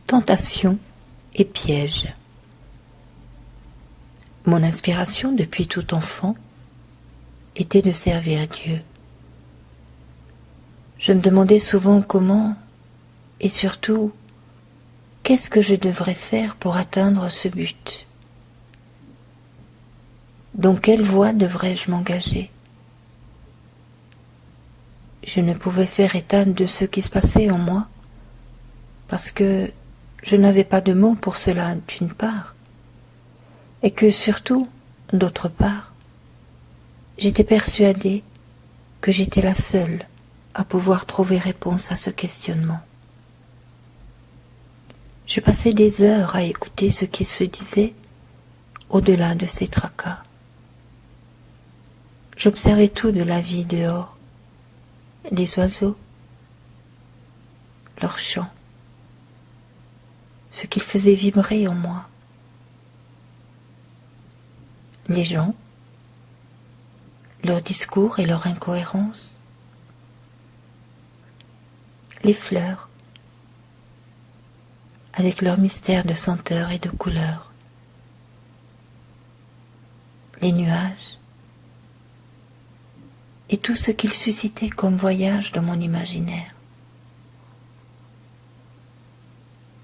Tentation et piège. Mon inspiration depuis tout enfant était de servir Dieu. Je me demandais souvent comment et surtout qu'est-ce que je devrais faire pour atteindre ce but. Dans quelle voie devrais-je m'engager? Je ne pouvais faire état de ce qui se passait en moi parce que je n'avais pas de mots pour cela d'une part, et que surtout, d'autre part, j'étais persuadée que j'étais la seule à pouvoir trouver réponse à ce questionnement. Je passais des heures à écouter ce qui se disait au-delà de ces tracas. J'observais tout de la vie dehors, les oiseaux, leurs chants, ce qu'ils faisaient vibrer en moi, les gens, leurs discours et leur incohérence, les fleurs, avec leur mystère de senteur et de couleur, les nuages, et tout ce qu'ils suscitaient comme voyage dans mon imaginaire.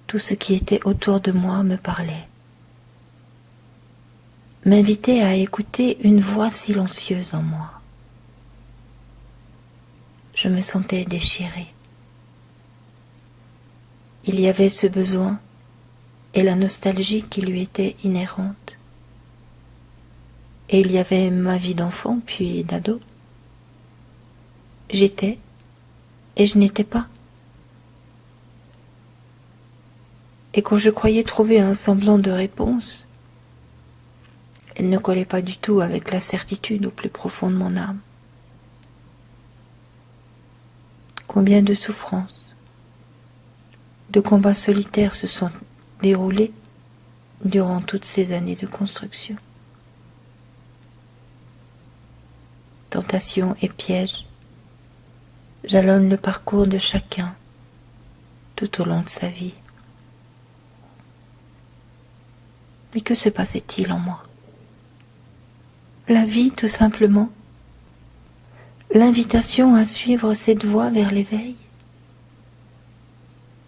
Tout ce qui était autour de moi me parlait, m'invitait à écouter une voix silencieuse en moi. Je me sentais déchirée. Il y avait ce besoin et la nostalgie qui lui étaient inhérentes. Et il y avait ma vie d'enfant puis d'ado. J'étais et je n'étais pas. Et quand je croyais trouver un semblant de réponse, elle ne collait pas du tout avec la certitude au plus profond de mon âme. Combien de souffrances, de combats solitaires se sont déroulés durant toutes ces années de construction. Tentation et piège jalonnent le parcours de chacun tout au long de sa vie. Mais que se passait-il en moi? La vie, tout simplement. L'invitation à suivre cette voie vers l'éveil.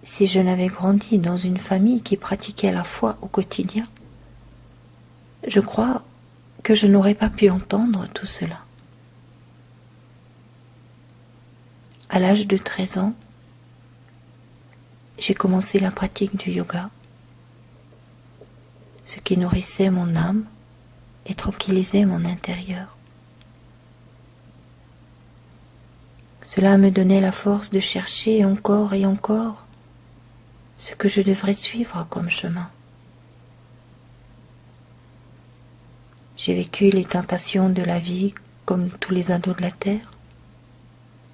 Si je n'avais grandi dans une famille qui pratiquait la foi au quotidien, je crois que je n'aurais pas pu entendre tout cela. À l'âge de 13 ans, j'ai commencé la pratique du yoga, ce qui nourrissait mon âme et tranquillisait mon intérieur. Cela me donnait la force de chercher encore et encore ce que je devrais suivre comme chemin. J'ai vécu les tentations de la vie comme tous les ados de la terre,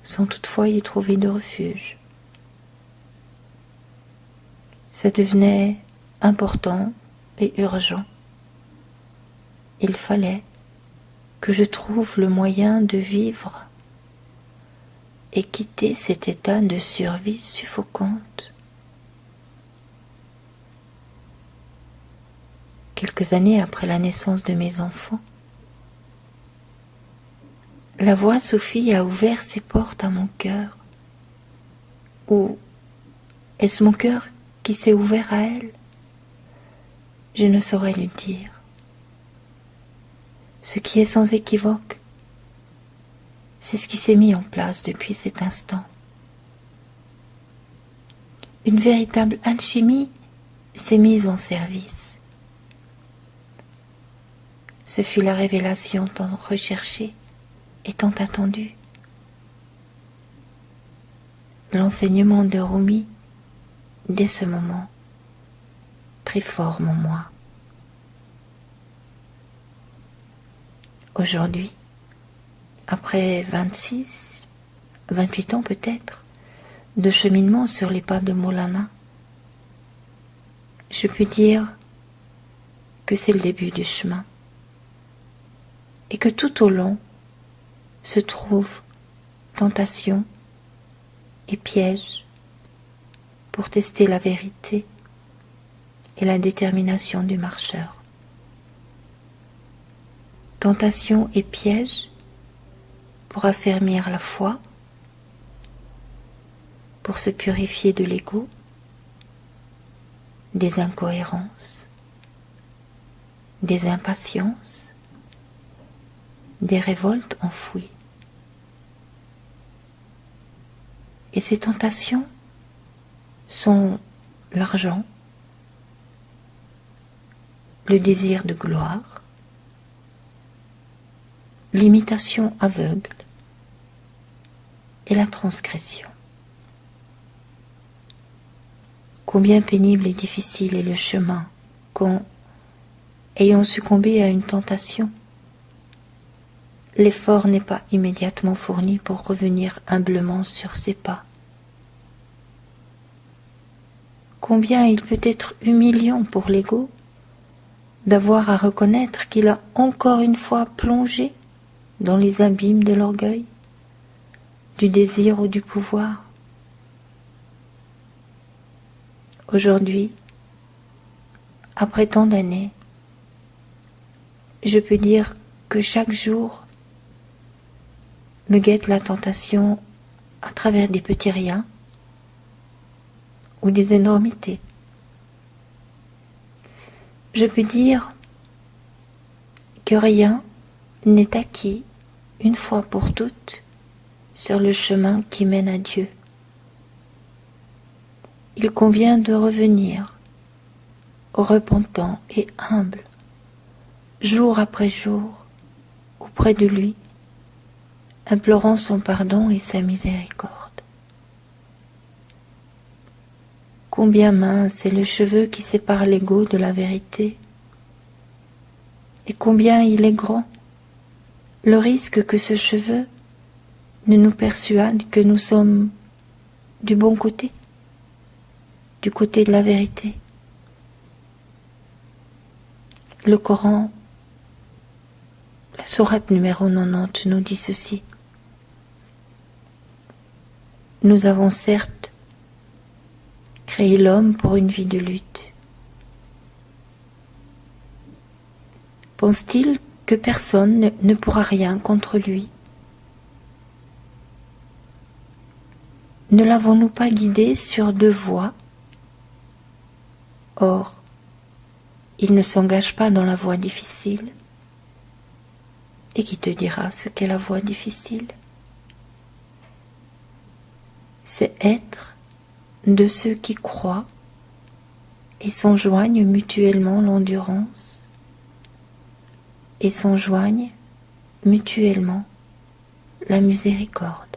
sans toutefois y trouver de refuge. Ça devenait important et urgent. Il fallait que je trouve le moyen de vivre et quitter cet état de survie suffocante. Quelques années après la naissance de mes enfants, la voix Sophie a ouvert ses portes à mon cœur. Ou est-ce mon cœur qui s'est ouvert à elle? Je ne saurais lui dire. Ce qui est sans équivoque, c'est ce qui s'est mis en place depuis cet instant. Une véritable alchimie s'est mise en service. Ce fut la révélation tant recherchée et tant attendue. L'enseignement de Rumi, dès ce moment, prit forme en moi. Aujourd'hui, après 26, 28 ans peut-être, de cheminement sur les pas de Maulana, je puis dire que c'est le début du chemin et que tout au long se trouvent tentation et piège pour tester la vérité et la détermination du marcheur. Tentation et piège pour affermir la foi, pour se purifier de l'ego, des incohérences, des impatiences, des révoltes enfouies. Et ces tentations sont l'argent, le désir de gloire, l'imitation aveugle et la transgression. Combien pénible et difficile est le chemin quand, ayant succombé à une tentation, l'effort n'est pas immédiatement fourni pour revenir humblement sur ses pas. Combien il peut être humiliant pour l'ego d'avoir à reconnaître qu'il a encore une fois plongé dans les abîmes de l'orgueil, du désir ou du pouvoir. Aujourd'hui, après tant d'années, je peux dire que chaque jour me guette la tentation à travers des petits riens ou des énormités. Je peux dire que rien n'est acquis une fois pour toutes sur le chemin qui mène à Dieu. Il convient de revenir repentant et humble, jour après jour, auprès de lui, implorant son pardon et sa miséricorde. Combien mince est le cheveu qui sépare l'ego de la vérité, et combien il est grand le risque que ce cheveu ne nous persuade que nous sommes du bon côté, du côté de la vérité. Le Coran, la sourate numéro 90 nous dit ceci. Nous avons certes créé l'homme pour une vie de lutte. Pense-t-il que personne ne pourra rien contre lui? Ne l'avons-nous pas guidé sur 2 voies? Or, il ne s'engage pas dans la voie difficile. Et qui te dira ce qu'est la voie difficile? C'est être de ceux qui croient et s'enjoignent mutuellement l'endurance et s'enjoignent mutuellement la miséricorde.